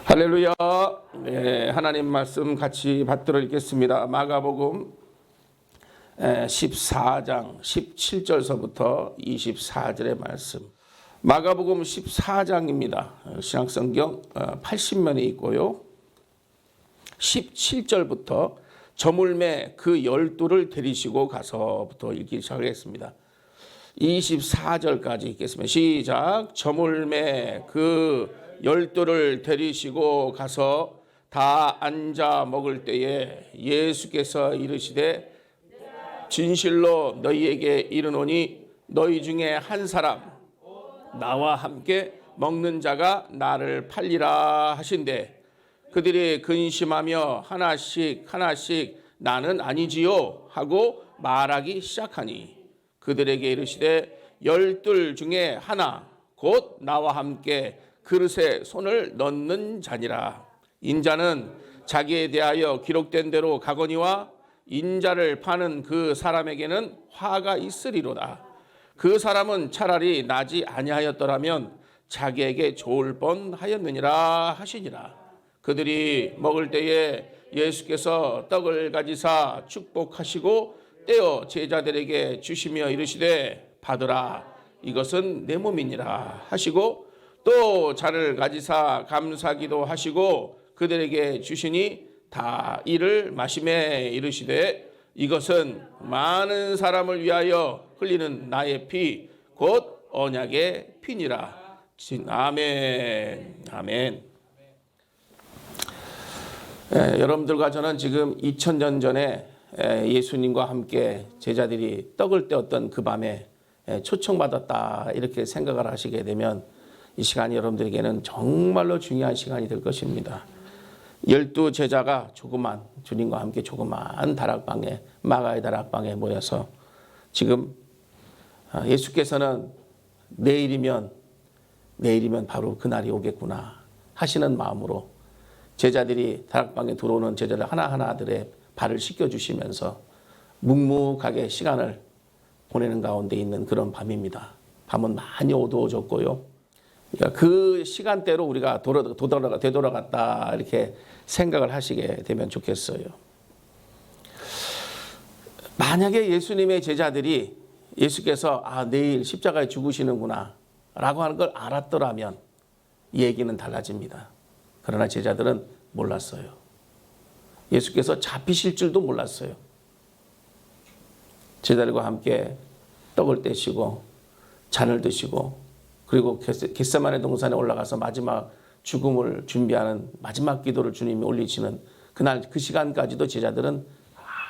할렐루야. 네, 하나님 말씀 같이 받들어 읽겠습니다. 마가복음 14장 17절서부터 24절의 말씀. 마가복음 14장입니다. 신약성경 80면에 있고요. 17절부터 저물매 그 12를 데리시고 가서부터 읽기 시작하겠습니다. 24절까지 읽겠습니다. 시작. 저물매 그 12를 데리시고 가서 다 앉아 먹을 때에 예수께서 이르시되 진실로 너희에게 이르노니 너희 중에 한 사람 나와 함께 먹는 자가 나를 팔리라 하신대. 그들이 근심하며 하나씩 나는 아니지요 하고 말하기 시작하니 그들에게 이르시되 12 중에 하나 곧 나와 함께 그릇에 손을 넣는 자니라. 인자는 자기에 대하여 기록된 대로 가거니와 인자를 파는 그 사람에게는 화가 있으리로다. 그 사람은 차라리 나지 아니하였더라면 자기에게 좋을 뻔하였느니라 하시니라. 그들이 먹을 때에 예수께서 떡을 가지사 축복하시고 떼어 제자들에게 주시며 이르시되 받으라, 이것은 내 몸이니라 하시고 또 잔을 가지사 감사기도 하시고 그들에게 주시니 다 이를 마시매 이르시되 이것은 많은 사람을 위하여 흘리는 나의 피 곧 언약의 피니라. 아멘. 아멘. 여러분들과 저는 지금 2000년 전에 예수님과 함께 제자들이 떡을 떼었던 그 밤에 초청받았다 이렇게 생각을 하시게 되면 이 시간이 여러분들에게는 정말로 중요한 시간이 될 것입니다. 12 제자가 조그만 주님과 함께 조그만 다락방에 마가의 다락방에 모여서 지금 예수께서는 내일이면 바로 그날이 오겠구나 하시는 마음으로 제자들이 다락방에 들어오는 제자들 하나하나들의 발을 씻겨주시면서 묵묵하게 시간을 보내는 가운데 있는 그런 밤입니다. 밤은 많이 어두워졌고요. 그 시간대로 우리가 되돌아갔다 이렇게 생각을 하시게 되면 좋겠어요. 만약에 예수님의 제자들이 예수께서 내일 십자가에 죽으시는구나 라고 하는 걸 알았더라면 이 얘기는 달라집니다. 그러나 제자들은 몰랐어요. 예수께서 잡히실 줄도 몰랐어요. 제자들과 함께 떡을 떼시고 잔을 드시고 그리고 겟세마네 동산에 올라가서 마지막 죽음을 준비하는 마지막 기도를 주님이 올리시는 그날 그 시간까지도 제자들은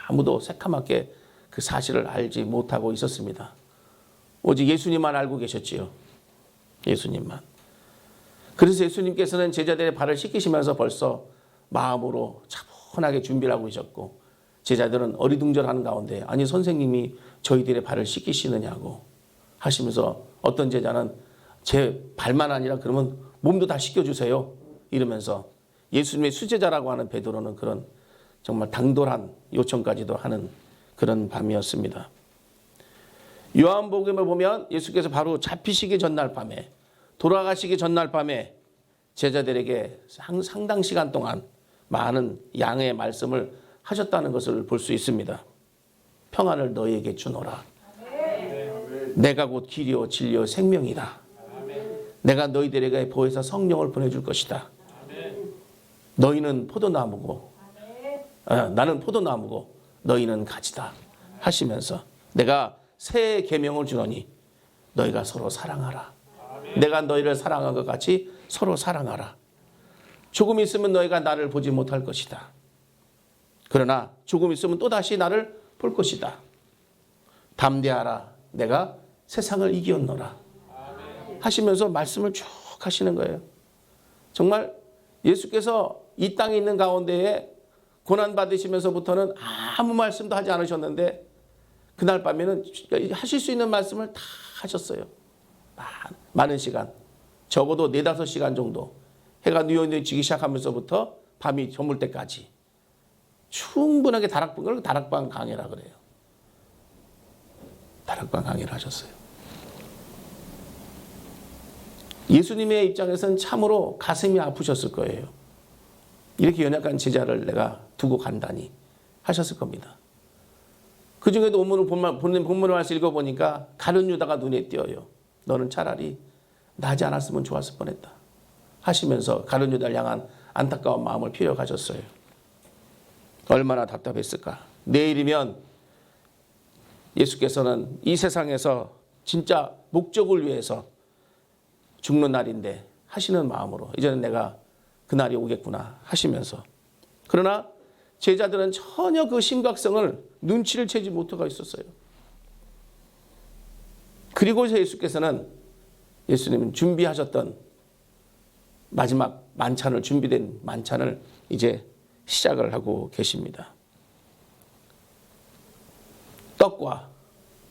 아무도 새카맣게 그 사실을 알지 못하고 있었습니다. 오직 예수님만 알고 계셨지요. 예수님만. 그래서 예수님께서는 제자들의 발을 씻기시면서 벌써 마음으로 차분하게 준비를 하고 계셨고 제자들은 어리둥절하는 가운데 아니 선생님이 저희들의 발을 씻기시느냐고 하시면서 어떤 제자는 제 발만 아니라 그러면 몸도 다 씻겨주세요 이러면서 예수님의 수제자라고 하는 베드로는 그런 정말 당돌한 요청까지도 하는 그런 밤이었습니다. 요한복음을 보면 예수께서 바로 잡히시기 전날 밤에 돌아가시기 전날 밤에 제자들에게 상당 시간 동안 많은 양의 말씀을 하셨다는 것을 볼 수 있습니다. 평안을 너희에게 주노라. 내가 곧 길이요 진리요 생명이다. 내가 너희들에게 보혜사 성령을 보내줄 것이다. 너희는 포도나무고 나는 포도나무고 너희는 가지다 하시면서 내가 새 계명을 주노니 너희가 서로 사랑하라. 내가 너희를 사랑한 것 같이 서로 사랑하라. 조금 있으면 너희가 나를 보지 못할 것이다. 그러나 조금 있으면 또다시 나를 볼 것이다. 담대하라. 내가 세상을 이기었노라. 하시면서 말씀을 쭉 하시는 거예요. 정말 예수께서 이 땅에 있는 가운데에 고난받으시면서부터는 아무 말씀도 하지 않으셨는데 그날 밤에는 하실 수 있는 말씀을 다 하셨어요. 많은 시간. 적어도 4-5시간 정도. 해가 뉘어지기 시작하면서부터 밤이 저물 때까지 충분하게 다락방 강해라 그래요. 다락방 강의를 하셨어요. 예수님의 입장에서는 참으로 가슴이 아프셨을 거예요. 이렇게 연약한 제자를 내가 두고 간다니 하셨을 겁니다. 그 중에도 본문을 말씀 읽어보니까 가룟 유다가 눈에 띄어요. 너는 차라리 나지 않았으면 좋았을 뻔했다 하시면서 가룟 유다를 향한 안타까운 마음을 표현하셨어요. 얼마나 답답했을까. 내일이면 예수께서는 이 세상에서 진짜 목적을 위해서 죽는 날인데 하시는 마음으로 이제는 내가 그날이 오겠구나 하시면서, 그러나 제자들은 전혀 그 심각성을 눈치를 채지 못하고 있었어요. 그리고서 예수님은 준비하셨던 마지막 만찬을, 준비된 만찬을 이제 시작을 하고 계십니다. 떡과,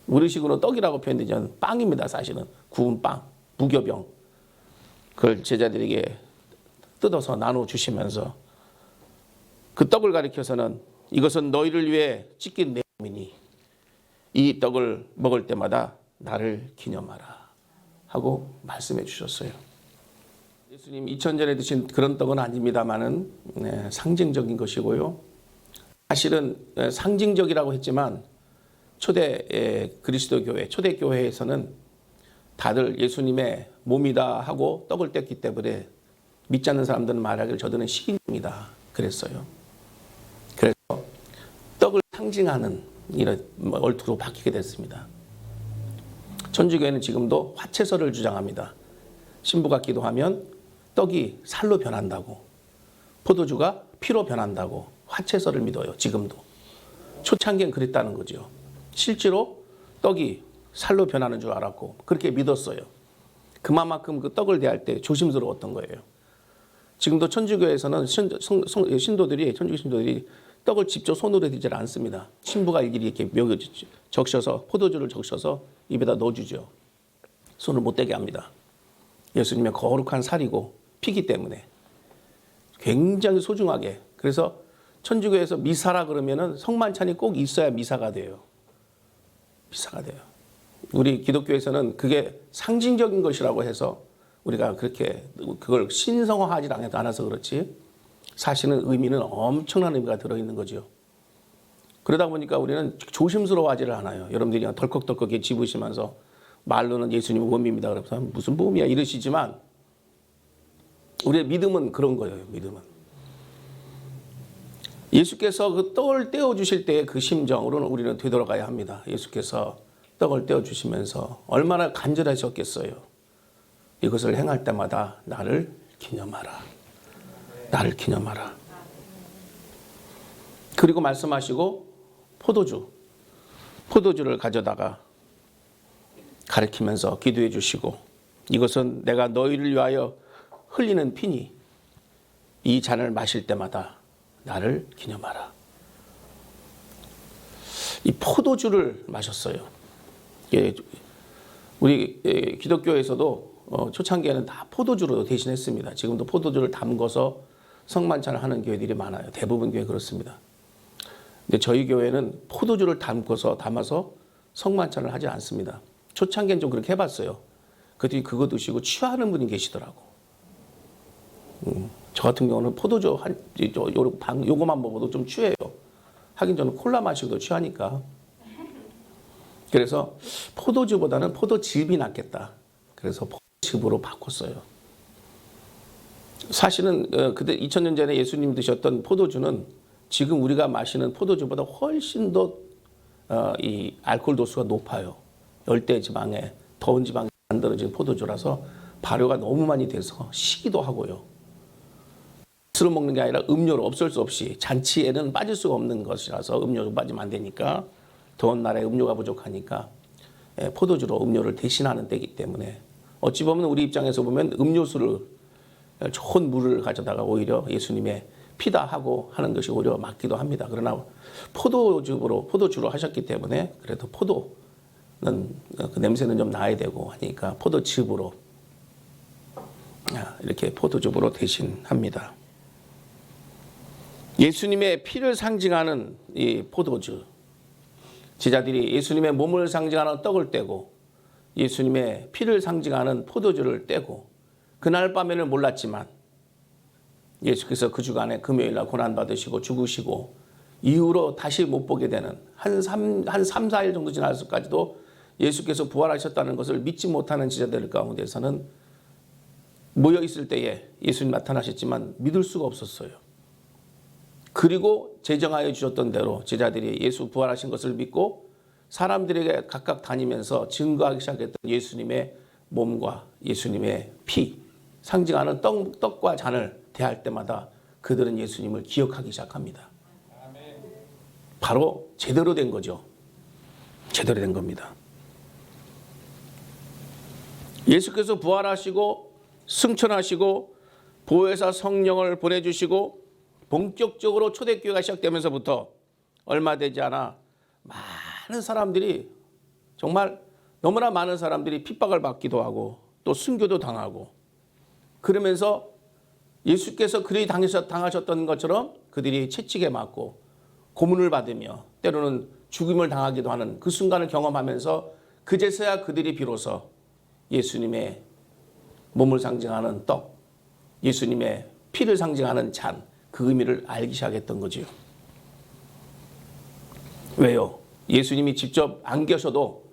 우리식으로 떡이라고 표현되지 빵입니다. 사실은 구운 빵, 무교병, 그걸 제자들에게 뜯어서 나눠주시면서 그 떡을 가리켜서는 이것은 너희를 위해 찢긴 내 몸이니 이 떡을 먹을 때마다 나를 기념하라 하고 말씀해 주셨어요. 예수님 2000년 전에 드신 그런 떡은 아닙니다만은 상징적인 것이고요. 사실은 상징적이라고 했지만 초대 그리스도 교회, 초대 교회에서는 다들 예수님의 몸이다 하고 떡을 뗐기 때문에 믿지 않는 사람들은 말하기를 저들은 식인종이다 그랬어요. 그래서 떡을 상징하는 이런 얼투로 바뀌게 됐습니다. 천주교회는 지금도 화채설을 주장합니다. 신부가 기도하면 떡이 살로 변한다고, 포도주가 피로 변한다고 화채설을 믿어요. 지금도. 초창기엔 그랬다는 거죠. 실제로 떡이 살로 변하는 줄 알았고 그렇게 믿었어요. 그만큼 그 떡을 대할 때 조심스러웠던 거예요. 지금도 천주교에서는 천주교 신도들이 떡을 직접 손으로 대지 않습니다. 신부가 일일이 이렇게 적셔서, 포도주를 적셔서 입에다 넣어주죠. 손을 못 대게 합니다. 예수님의 거룩한 살이고 피기 때문에 굉장히 소중하게. 그래서 천주교에서 미사라 그러면은 성만찬이 꼭 있어야 미사가 돼요. 미사가 돼요. 우리 기독교에서는 그게 상징적인 것이라고 해서 우리가 그렇게 그걸 신성화하지 않아서 그렇지 사실은 의미는 엄청난 의미가 들어있는 거죠. 그러다 보니까 우리는 조심스러워하지를 않아요. 여러분들이 그냥 덜컥덜컥 집으시면서 말로는 예수님 몸입니다. 그래서 무슨 몸이야 이러시지만 우리의 믿음은 그런 거예요. 믿음은. 예수께서 그 떡을 떼어주실 때의 그 심정으로는 우리는 되돌아가야 합니다. 예수께서 떡을 떼어주시면서 얼마나 간절하셨겠어요. 이것을 행할 때마다 나를 기념하라. 나를 기념하라. 그리고 말씀하시고 포도주를 가져다가 가리키면서 기도해 주시고 이것은 내가 너희를 위하여 흘리는 피니 이 잔을 마실 때마다 나를 기념하라. 이 포도주를 마셨어요. 우리 기독교에서도 초창기에는 다 포도주로 대신했습니다. 지금도 포도주를 담궈서 성만찬을 하는 교회들이 많아요. 대부분 교회 그렇습니다. 근데 저희 교회는 포도주를 담아서 성만찬을 하지 않습니다. 초창기엔 좀 그렇게 해봤어요. 그랬더니 그거 드시고 취하는 분이 계시더라고. 저 같은 경우는 포도주 요거만 먹어도 좀 취해요. 하긴 저는 콜라 마시고도 취하니까. 그래서 포도주보다는 포도즙이 낫겠다. 그래서 포도즙으로 바꿨어요. 사실은 그때 2000년 전에 예수님 드셨던 포도주는 지금 우리가 마시는 포도주보다 훨씬 더 이 알코올 도수가 높아요. 열대 지방에 더운 지방에 만들어진 포도주라서 발효가 너무 많이 돼서 시기도 하고요. 술을 먹는 게 아니라 음료로 어쩔 수 없이 잔치에는 빠질 수가 없는 것이라서 음료로 빠지면 안 되니까 더운 날에 음료가 부족하니까 포도주로 음료를 대신하는 때이기 때문에 어찌 보면 우리 입장에서 보면 음료수를 좋은 물을 가져다가 오히려 예수님의 피다 하고 하는 것이 오히려 맞기도 합니다. 그러나 포도주로 하셨기 때문에 그래도 포도는 그 냄새는 좀 나야 되고 하니까 포도즙으로 이렇게 포도즙으로 대신합니다. 예수님의 피를 상징하는 이 포도주, 제자들이 예수님의 몸을 상징하는 떡을 떼고 예수님의 피를 상징하는 포도주를 떼고 그날 밤에는 몰랐지만 예수께서 그 주간에 금요일날 고난받으시고 죽으시고 이후로 다시 못 보게 되는 한 3, 4일 정도 지나서까지도 예수께서 부활하셨다는 것을 믿지 못하는 제자들 가운데서는 모여 있을 때에 예수님 나타나셨지만 믿을 수가 없었어요. 그리고 제정하여 주셨던 대로 제자들이 예수 부활하신 것을 믿고 사람들에게 각각 다니면서 증거하기 시작했던 예수님의 몸과 예수님의 피, 상징하는 떡과 잔을 대할 때마다 그들은 예수님을 기억하기 시작합니다. 바로 제대로 된 거죠. 제대로 된 겁니다. 예수께서 부활하시고 승천하시고 보혜사 성령을 보내주시고 본격적으로 초대교회가 시작되면서부터 얼마 되지 않아 많은 사람들이, 정말 너무나 많은 사람들이 핍박을 받기도 하고 또 순교도 당하고, 그러면서 예수께서 그들이 당하셨던 것처럼 그들이 채찍에 맞고 고문을 받으며 때로는 죽임을 당하기도 하는 그 순간을 경험하면서 그제서야 그들이 비로소 예수님의 몸을 상징하는 떡, 예수님의 피를 상징하는 잔, 그 의미를 알기 시작했던 거지요. 왜요? 예수님이 직접 안 계셔도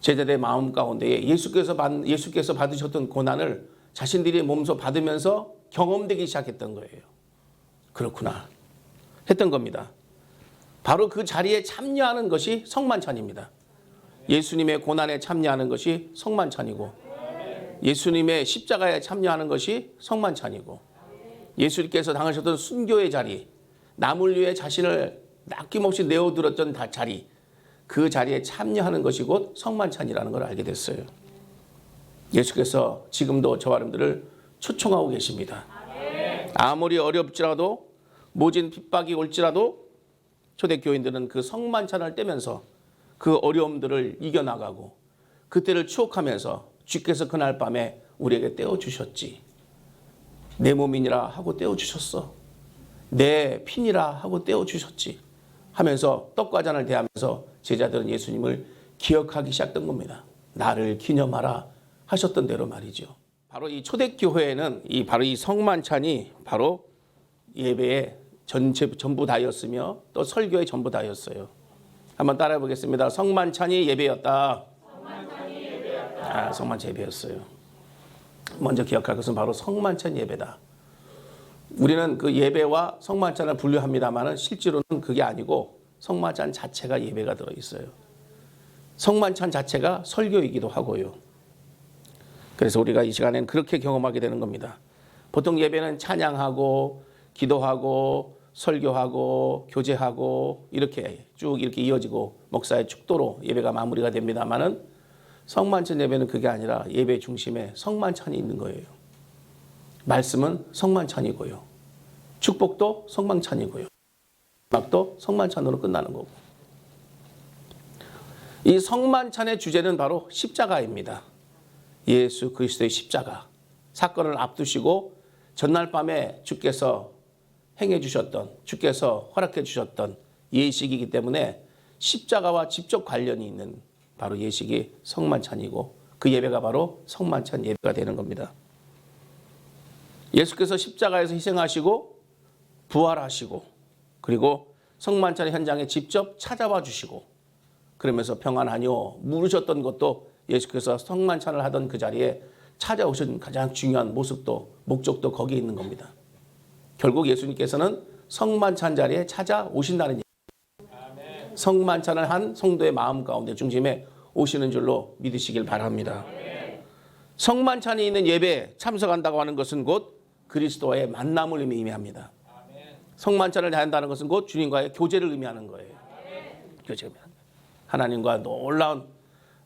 제자들의 마음 가운데에 예수께서 받으셨던 고난을 자신들이 몸소 받으면서 경험되기 시작했던 거예요. 그렇구나 했던 겁니다. 바로 그 자리에 참여하는 것이 성만찬입니다. 예수님의 고난에 참여하는 것이 성만찬이고, 예수님의 십자가에 참여하는 것이 성만찬이고, 예수님께서 당하셨던 순교의 자리, 남을 위해 자신을 아낌없이 내어드렸던 자리, 그 자리에 참여하는 것이 곧 성만찬이라는 걸 알게 됐어요. 예수께서 지금도 저와 여러분들을 초청하고 계십니다. 아무리 어렵지라도, 모진 핍박이 올지라도 초대교인들은 그 성만찬을 떼면서 그 어려움들을 이겨나가고 그때를 추억하면서 주께서 그날 밤에 우리에게 떼어주셨지. 내 몸이니라 하고 떼어주셨어. 내 피니라 하고 떼어주셨지. 하면서 떡과 잔을 대하면서 제자들은 예수님을 기억하기 시작된 겁니다. 나를 기념하라 하셨던 대로 말이죠. 바로 이 초대교회에는 바로 이 성만찬이 바로 예배의 전부 다였으며 또 설교의 전부 다였어요. 한번 따라해 보겠습니다. 성만찬이 예배였다. 성만찬 예배였어요. 먼저 기억할 것은 바로 성만찬 예배다. 우리는 그 예배와 성만찬을 분류합니다만 실제로는 그게 아니고 성만찬 자체가 예배가 들어있어요. 성만찬 자체가 설교이기도 하고요. 그래서 우리가 이 시간에는 그렇게 경험하게 되는 겁니다. 보통 예배는 찬양하고 기도하고 설교하고 교제하고 이렇게 쭉 이렇게 이어지고 목사의 축도로 예배가 마무리가 됩니다만은 성만찬 예배는 그게 아니라 예배 중심에 성만찬이 있는 거예요. 말씀은 성만찬이고요. 축복도 성만찬이고요. 음악도 성만찬으로 끝나는 거고. 이 성만찬의 주제는 바로 십자가입니다. 예수 그리스도의 십자가. 사건을 앞두시고 전날 밤에 주께서 행해 주셨던, 주께서 허락해 주셨던 예식이기 때문에 십자가와 직접 관련이 있는 바로 예식이 성만찬이고, 그 예배가 바로 성만찬 예배가 되는 겁니다. 예수께서 십자가에서 희생하시고 부활하시고 그리고 성만찬의 현장에 직접 찾아와 주시고 그러면서 평안하뇨 물으셨던 것도 예수께서 성만찬을 하던 그 자리에 찾아오신 가장 중요한 모습도 목적도 거기에 있는 겁니다. 결국 예수님께서는 성만찬 자리에 찾아오신다는 얘기입니다. 성만찬을 한 성도의 마음 가운데 중심에 오시는 줄로 믿으시길 바랍니다. 성만찬이 있는 예배에 참석한다고 하는 것은 곧 그리스도와의 만남을 의미합니다. 성만찬을 한다는 것은 곧 주님과의 교제를 의미하는 거예요. 교제를 하나님과 놀라운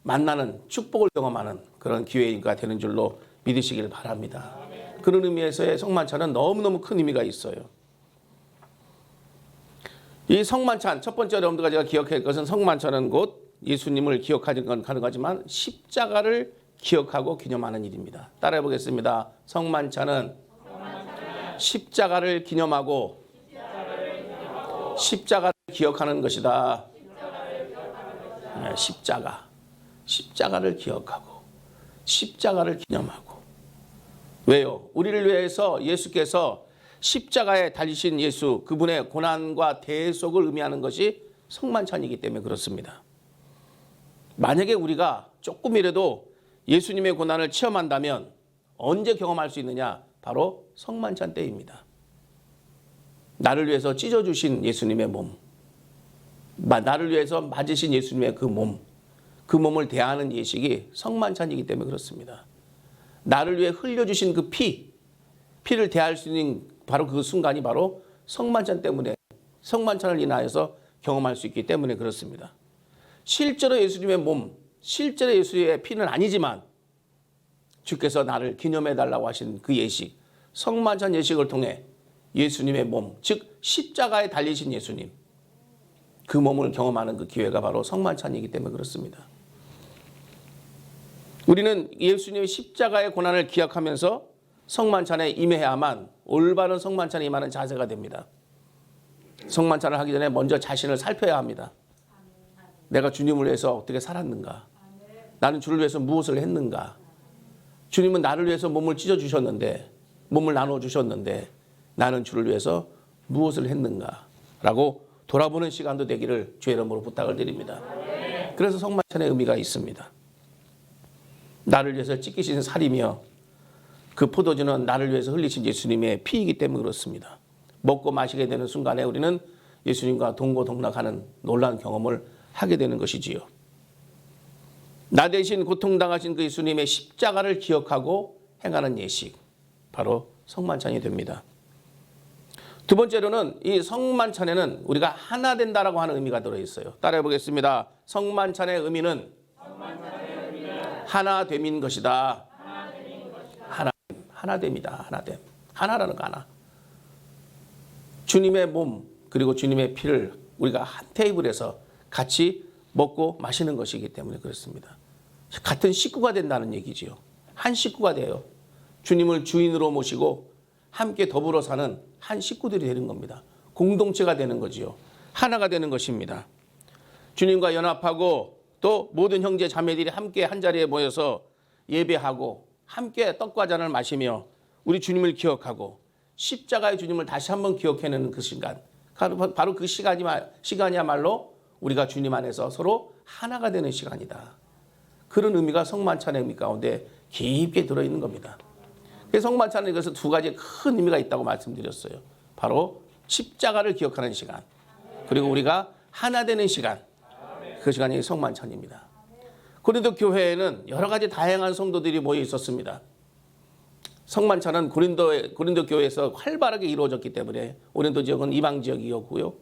만나는 축복을 경험하는 그런 기회가 되는 줄로 믿으시길 바랍니다. 그런 의미에서의 성만찬은 너무너무 큰 의미가 있어요. 이 성만찬, 첫 번째 여러분들과 제가 기억해야 할 것은 성만찬은 곧 예수님을 기억하는 건 가능하지만 십자가를 기억하고 기념하는 일입니다. 따라해 보겠습니다. 성만찬은 십자가를 기념하고 십자가를 기억하는 것이다. 십자가를 기억하고 십자가를 기념하고. 왜요? 우리를 위해서 예수께서 십자가에 달리신 예수, 그분의 고난과 대속을 의미하는 것이 성만찬이기 때문에 그렇습니다. 만약에 우리가 조금이라도 예수님의 고난을 체험한다면 언제 경험할 수 있느냐? 바로 성만찬 때입니다. 나를 위해서 찢어주신 예수님의 몸, 나를 위해서 맞으신 예수님의 그 몸, 그 몸을 대하는 예식이 성만찬이기 때문에 그렇습니다. 나를 위해 흘려주신 그 피를 대할 수 있는 바로 그 순간이 바로 성만찬 때문에, 성만찬을 인하여서 경험할 수 있기 때문에 그렇습니다. 실제로 예수님의 몸, 실제로 예수의 피는 아니지만 주께서 나를 기념해달라고 하신 그 예식, 성만찬 예식을 통해 예수님의 몸, 즉 십자가에 달리신 예수님, 그 몸을 경험하는 그 기회가 바로 성만찬이기 때문에 그렇습니다. 우리는 예수님의 십자가의 고난을 기억하면서 성만찬에 임해야만 올바른 성만찬에 임하는 자세가 됩니다. 성만찬을 하기 전에 먼저 자신을 살펴야 합니다. 내가 주님을 위해서 어떻게 살았는가? 나는 주를 위해서 무엇을 했는가? 주님은 나를 위해서 몸을 찢어주셨는데, 몸을 나눠주셨는데 나는 주를 위해서 무엇을 했는가? 라고 돌아보는 시간도 되기를 주의 이름으로 부탁을 드립니다. 그래서 성만찬의 의미가 있습니다. 나를 위해서 찢기신 살이며 그 포도주는 나를 위해서 흘리신 예수님의 피이기 때문에 그렇습니다. 먹고 마시게 되는 순간에 우리는 예수님과 동고동락하는 놀라운 경험을 하게 되는 것이지요. 나 대신 고통당하신 그 예수님의 십자가를 기억하고 행하는 예식, 바로 성만찬이 됩니다. 두 번째로는 이 성만찬에는 우리가 하나 된다라고 하는 의미가 들어있어요. 따라해 보겠습니다. 성만찬의 의미는 하나됨인 것이다. 하나됨이다. 하나됨. 하나라는 거 하나. 주님의 몸 그리고 주님의 피를 우리가 한 테이블에서 같이 먹고 마시는 것이기 때문에 그렇습니다. 같은 식구가 된다는 얘기지요. 한 식구가 돼요. 주님을 주인으로 모시고 함께 더불어 사는 한 식구들이 되는 겁니다. 공동체가 되는 거지요. 하나가 되는 것입니다. 주님과 연합하고 또 모든 형제 자매들이 함께 한 자리에 모여서 예배하고 함께 떡과 잔을 마시며 우리 주님을 기억하고 십자가의 주님을 다시 한번 기억해내는 그 시간, 바로 그 시간이야말로 우리가 주님 안에서 서로 하나가 되는 시간이다. 그런 의미가 성만찬의 의미 가운데 깊게 들어있는 겁니다. 성만찬은 이것은 두 가지 큰 의미가 있다고 말씀드렸어요. 바로 십자가를 기억하는 시간, 그리고 우리가 하나 되는 시간, 그 시간이 성만찬입니다. 고린도 교회에는 여러 가지 다양한 성도들이 모여 있었습니다. 성만찬은 고린도 교회에서 활발하게 이루어졌기 때문에 고린도 지역은 이방 지역이었고요.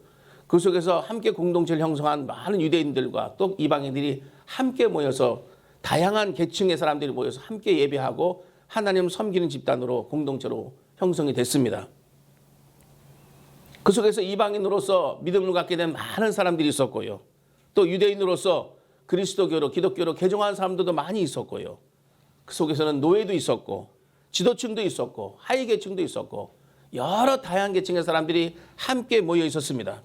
그 속에서 함께 공동체를 형성한 많은 유대인들과 또 이방인들이 함께 모여서 다양한 계층의 사람들이 모여서 함께 예배하고 하나님 섬기는 집단으로 공동체로 형성이 됐습니다. 그 속에서 이방인으로서 믿음을 갖게 된 많은 사람들이 있었고요. 또 유대인으로서 그리스도교로 기독교로 개종한 사람들도 많이 있었고요. 그 속에서는 노예도 있었고 지도층도 있었고 하위 계층도 있었고 여러 다양한 계층의 사람들이 함께 모여 있었습니다.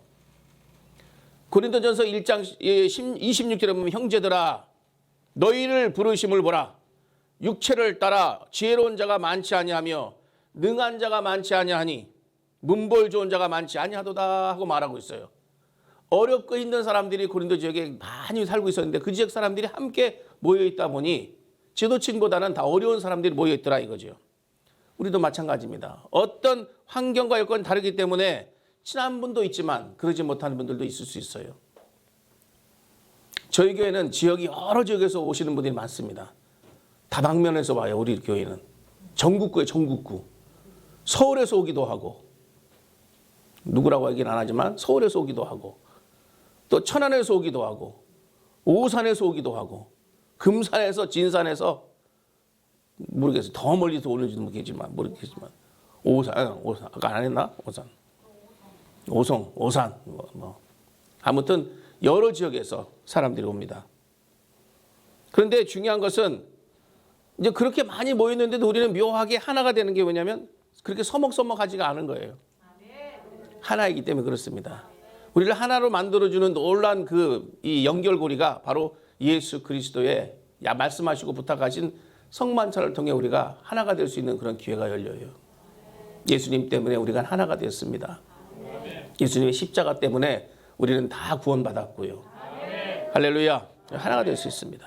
고린도전서 1장 26절에 보면 형제들아 너희를 부르심을 보라. 육체를 따라 지혜로운 자가 많지 아니하며 능한 자가 많지 아니하니 문벌 좋은 자가 많지 아니하도다 하고 말하고 있어요. 어렵고 힘든 사람들이 고린도 지역에 많이 살고 있었는데 그 지역 사람들이 함께 모여 있다 보니 지도층보다는 다 어려운 사람들이 모여 있더라 이거죠. 우리도 마찬가지입니다. 어떤 환경과 여건이 다르기 때문에 친한 분도 있지만 그러지 못하는 분들도 있을 수 있어요. 저희 교회는 지역이 여러 지역에서 오시는 분들이 많습니다. 다방면에서 와요. 우리 교회는 전국구에 전국구. 서울에서 오기도 하고 누구라고 얘기는 안 하지만 서울에서 오기도 하고 또 천안에서 오기도 하고 오산에서 오기도 하고 금산에서 진산에서 모르겠어요. 더 멀리서 오는지도 모르겠지만 오산 아까 안 했나? 오산 아무튼 여러 지역에서 사람들이 옵니다. 그런데 중요한 것은 이제 그렇게 많이 모였는데도 우리는 묘하게 하나가 되는 게 뭐냐면 그렇게 서먹서먹하지가 않은 거예요. 하나이기 때문에 그렇습니다. 우리를 하나로 만들어주는 놀란 이 연결고리가 바로 예수 그리스도의 말씀하시고 부탁하신 성만찬을 통해 우리가 하나가 될 수 있는 그런 기회가 열려요. 예수님 때문에 우리가 하나가 되었습니다. 예수님의 십자가 때문에 우리는 다 구원받았고요. 할렐루야. 하나가 될 수 있습니다.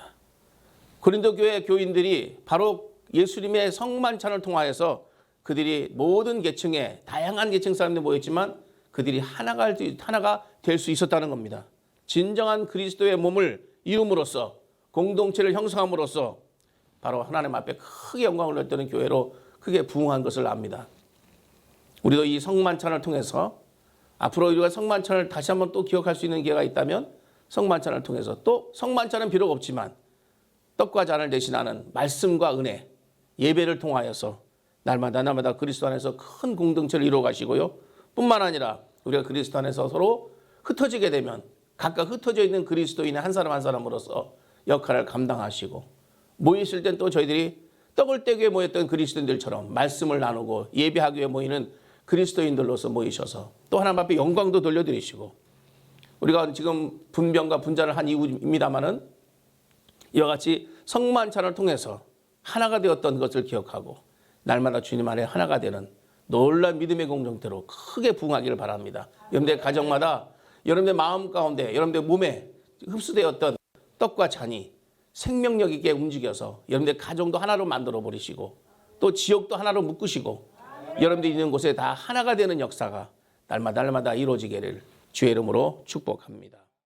고린도 교회 교인들이 바로 예수님의 성만찬을 통하여서 그들이 모든 계층에 다양한 계층 사람들이 모였지만 그들이 하나가 될 수 있었다는 겁니다. 진정한 그리스도의 몸을 이룸으로써 공동체를 형성함으로써 바로 하나님 앞에 크게 영광을 돌리는 교회로 크게 부흥한 것을 압니다. 우리도 이 성만찬을 통해서 앞으로 우리가 성만찬을 다시 한번 또 기억할 수 있는 기회가 있다면 성만찬을 통해서 또 성만찬은 비록 없지만 떡과 잔을 대신하는 말씀과 은혜, 예배를 통하여서 날마다 그리스도 안에서 큰 공동체를 이루어 가시고요. 뿐만 아니라 우리가 그리스도 안에서 서로 흩어지게 되면 각각 흩어져 있는 그리스도인의 한 사람 한 사람으로서 역할을 감당하시고 모이실 땐 또 저희들이 떡을 떼기 위해 모였던 그리스도인들처럼 말씀을 나누고 예배하기 위해 모이는 그리스도인들로서 모이셔서 또 하나님 앞에 영광도 돌려드리시고 우리가 지금 분변과 분잔을 한 이유입니다마는 이와 같이 성만찬을 통해서 하나가 되었던 것을 기억하고 날마다 주님 안에 하나가 되는 놀라운 믿음의 공동체로 크게 부흥하기를 바랍니다. 여러분들 가정마다 여러분들 마음 가운데 여러분들 몸에 흡수되었던 떡과 잔이 생명력 있게 움직여서 여러분들 가정도 하나로 만들어 버리시고 또 지역도 하나로 묶으시고 여러분들 있는 곳에 다 하나가 되는 역사가 날마다 이루어지기를 주의 이름으로 축복합니다.